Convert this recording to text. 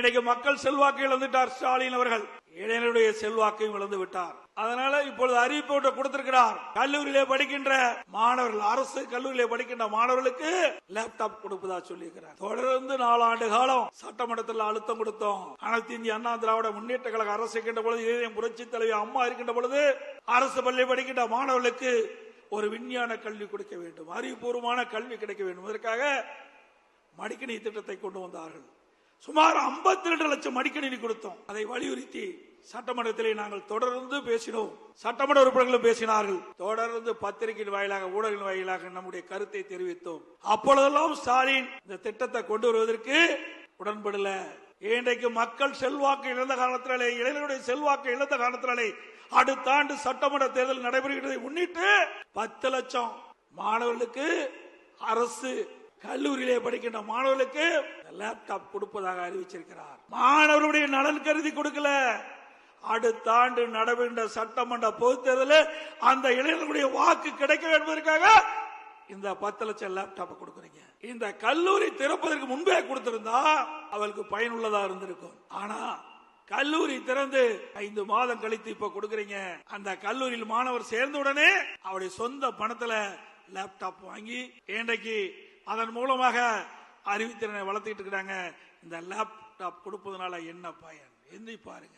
இன்றைக்கு மக்கள் செல்வாக்கு இழந்துட்டார் ஸ்டாலின் அவர்கள், இளைஞருடைய செல்வாக்கையும் இழந்து விட்டார். அதனால இப்பொழுது அறிவிப்பு கொடுத்திருக்கிறார். கல்லூரியிலே படிக்கின்ற மாணவர்கள், அரசு கல்லூரியிலே படிக்கின்ற மாணவர்களுக்கு லேப்டாப் கொடுப்பதா சொல்லியிருக்கிறார். தொடர்ந்து 4 ஆண்டு காலம் சட்டமன்றத்தில் அழுத்தம் கொடுத்தோம். அனைத்து இந்திய அண்ணா திராவிட முன்னேற்ற கழக அரசு இருக்கின்ற பொழுது, இளைஞர் புரட்சி தலைவி அம்மா இருக்கின்ற பொழுது அரசு பள்ளி படிக்கின்ற மாணவர்களுக்கு ஒரு விஞ்ஞான கல்வி கொடுக்க வேண்டும், அறிவுபூர்வமான கல்வி கிடைக்க வேண்டும். இதற்காக மடிக்கணினி திட்டத்தை கொண்டு வந்தார்கள். சுமார் 52 லட்சம் மடிக்கணினி கொடுத்தோம். அதை வலியுறுத்தி சட்டமன்றத்திலே நாங்கள் தொடர்ந்து பேசினோம். சட்டமன்ற உறுப்பினர்களும் பேசினார்கள். தொடர்ந்து பத்திரிகையின் வாயிலாக, ஊடகங்களின் வாயிலாக நம்முடைய கருத்தை தெரிவித்தோம். அப்பொழுதெல்லாம் ஸ்டாலின் இந்த திட்டத்தை கொண்டு வருவதற்கு உடன்படல. இன்றைக்கு மக்கள் செல்வாக்கு இழந்த காரணத்தினாலே, இளைஞருடைய செல்வாக்கு இழந்த காரணத்தினாலே அடுத்த ஆண்டு சட்டமன்ற தேர்தல் நடைபெறுகிறதை முன்னிட்டு 10 லட்சம் மாணவர்களுக்கு, அரசு கல்லூரியிலே படிக்கின்ற மாணவர்களுக்கு லேப்டாப் கொடுப்பதாக அறிவிச்சிருக்கிறார். மாணவர்களுடைய நலன் கருதி கொடுக்கல. அடுத்த ஆண்டு நடைபெறுகின்ற சட்டமன்ற பொதுத் தேர்தலில் அந்த இளைஞர்களுடைய வாக்கு கிடைக்க என்பதற்காக இந்த 10 லட்சம் லேப்டாப் கொடுக்குறீங்க. இந்த கல்லூரி திறப்பதற்கு முன்பே கொடுத்திருந்தா அவளுக்கு பயனுள்ளதா இருந்திருக்கும். ஆனா கல்லூரி திறந்து 5 மாதம் கழித்து இப்ப கொடுக்குறீங்க. அந்த கல்லூரியில் மாணவர் சேர்ந்த உடனே அவருடைய சொந்த பணத்துல லேப்டாப் வாங்கி இன்றைக்கு அதன் மூலமாக அறிவுத்திறனை வளர்த்துக்கிட்டு இருக்காங்க. இந்த லேப்டாப் கொடுப்பதனால என்ன பயன்? எண்ணி பாருங்க.